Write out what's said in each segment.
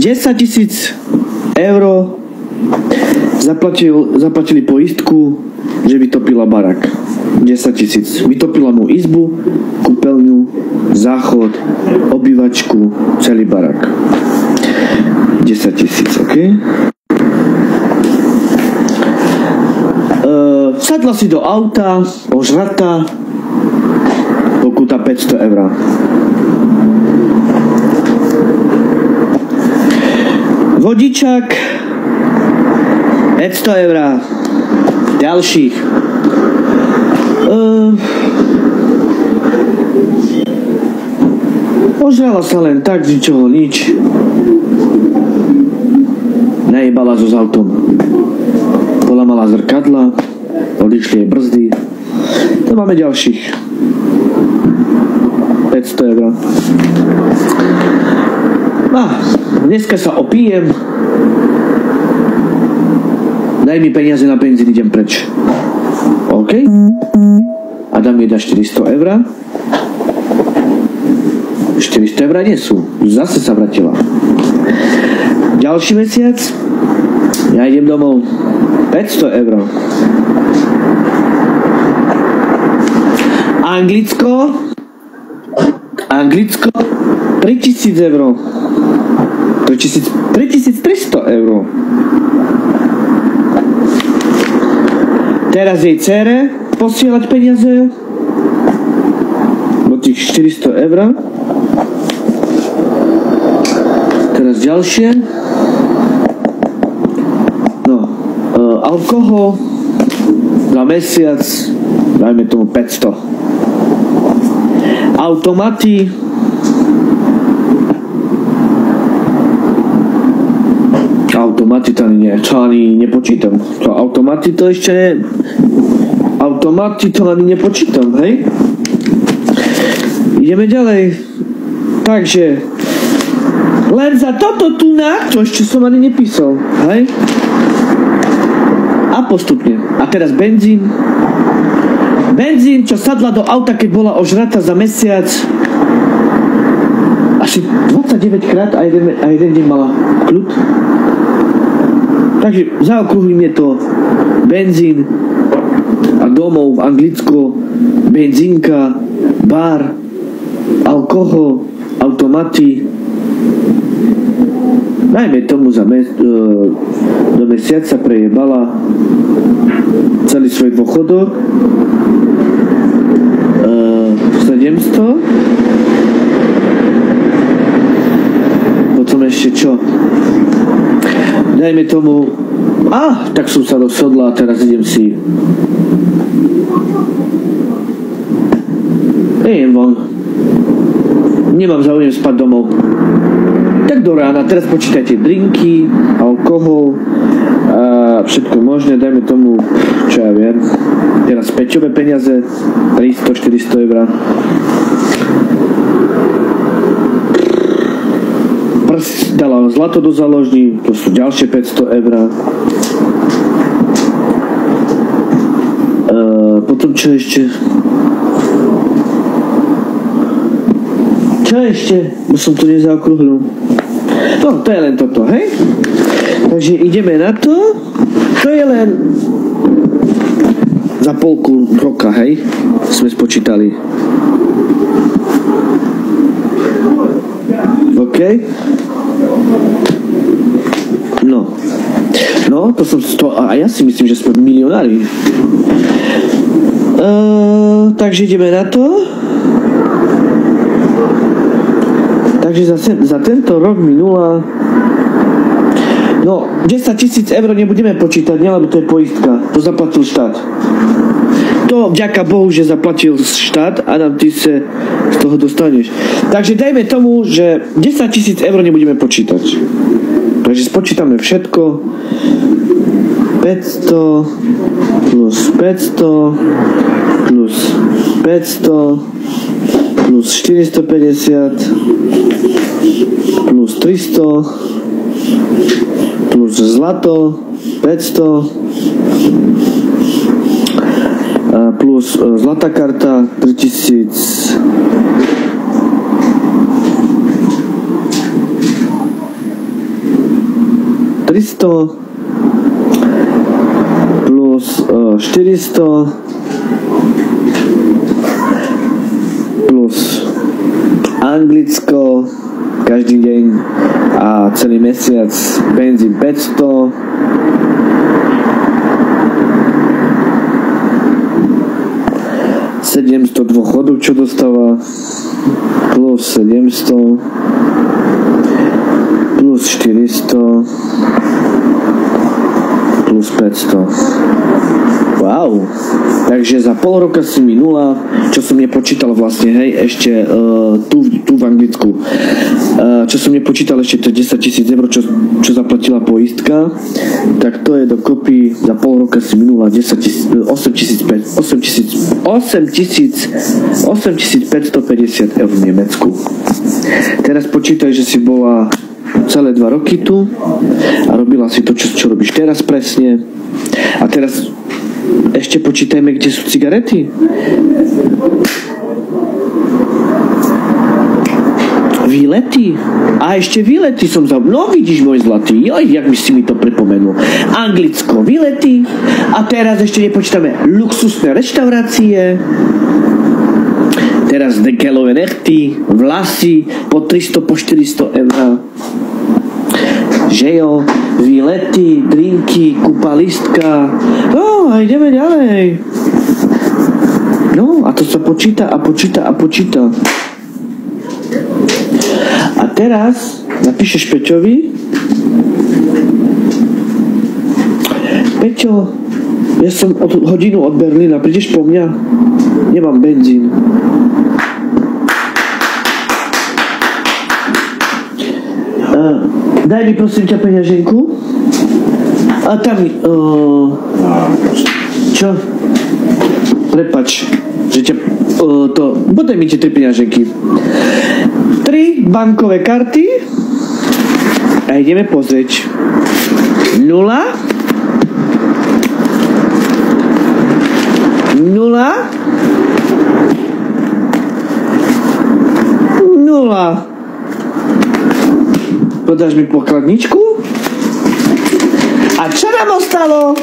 10 000 eur zaplatili poistku, že vytopila barak. 10 000. Vytopila mu izbu, kúpeľňu, záchod, obývačku, celý barak. 10 000, ok? Sadla si do auta, ožratá, pokuta 500 eur. Vodičák 500 eur. Ďalších. Ožrala sa len tak, z ničoho nič. Najebala so s autom. Polamala zrkadla, odišli jej brzdy. To máme ďalších 500 eur. Dneska sa opijem. Daj mi peniaze na benzín, idem preč. OK? Adam mi dá 400 eur. 400 eur nie sú. Zase sa vrátila. Ďalší mesiac. Ja idem domov. 500 eur. Anglicko 3000 eur. 3300 eur. Teraz jej dcére posielať peniaze do tých 400 eur. Teraz ďalšie. Alkohol za mesiac, dajme tomu 500. Automaty to ani nepočítam. Automaty to ešte ne... Automaty to ani nepočítam, hej? Ideme ďalej. Takže len za toto tu to ešte som ani nepísal, hej? A postupne. A teraz benzín. Benzín, čo sadla do auta, keď bola ožratá za mesiac. Asi 29 krát a jeden deň mala kľud. Takže zaokrúhlim je to benzín a domov v Anglicku, benzínka, bar, alkohol, automaty. Najmä tomu do mesiaca prejebala celý svoj dôchodok 700. Potom ešte čo? Dajme tomu... tak som sa rozhodla a teraz idem si... Idem von. Nemám záujem spať domov. Tak do rána, teraz počítajte drinky, alkohol a všetko možné, dajme tomu, čo ja viem, teraz peťové peniaze, 300-400 eur. Dala zlato do záložní, to sú ďalšie 500 eur. Potom čo ešte? Čo ešte? Bo som to nezaokrúhlil. No, to je len toto, hej? Takže ideme na to. To je len za polku roka, hej? Sme spočítali. OK? No, to som to, a ja si myslím, že sme milionári. Takže ideme na to. Takže za tento rok minula... No, 10 000 eur nebudeme počítať, lebo to je poistka. To zaplatil štát. To vďaka Bohu, že zaplatil štát a nám ty sa z toho dostaneš. Takže dajme tomu, že 10 000 eur nebudeme počítať. Takže spočítame všetko. 500 plus 500 plus 500 plus 450 plus 300 plus zlato 500 plus zlatá karta 3000. 300 plus 400 plus Anglicko každý deň a celý mesiac benzín 500 700 dôchodov, čo dostáva, plus 700 plus 400 plus 500. Wow. Takže za pol roka si minula, čo som nepočítal vlastne, hej, ešte tu v Anglicku. Čo som nepočítal ešte, to je 10 000 eur, čo zaplatila poistka, tak to je dokopy, za pol roka si minula 8550 eur v Nemecku. Teraz počítaj, že si bola celé 2 roky tu a robila si to, čo robíš teraz presne. A teraz ešte počítajme, kde sú cigarety. Výlety. A ešte výlety som No vidíš, môj zlatý, joj, jak by si mi to pripomenul. Anglicko, výlety. A teraz ešte nepočítame luxusné reštaurácie. Teraz dekelové nechty, vlasy po 300, po 400 eur. Že jo, výlety, drinky, kúpalistka. No a ideme ďalej. No a to sa počíta a počíta a počíta. A teraz napíšeš Peťovi: Peťo, ja som hodinu od Berlína, prídeš po mňa? Nemám benzín. Daj mi prosím ťa peňaženku. A tam čo? Prepač, že ťa podaj mi tie 3 peňaženky. 3 bankové karty a ideme pozrieť. 0 0 0. Podáš mi pokladničku? A čo nám ostalo?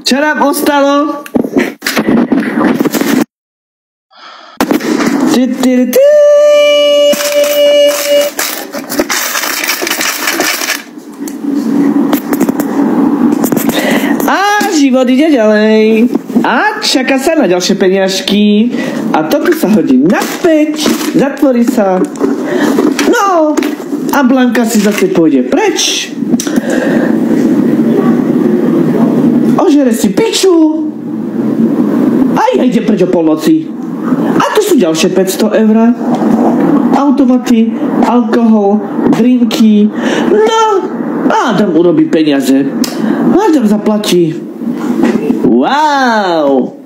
Čo nám ostalo? Život ide ďalej a čaká sa na ďalšie peniažky a toto sa hodí naspäť, zatvorí sa, no a Blanka si zase pôjde preč, ožere si piču a ja ide preč o polnoci a tu sú ďalšie 500 eur, automaty, alkohol, drinky, no Adam urobí peniaze, Adam zaplatí. Wow!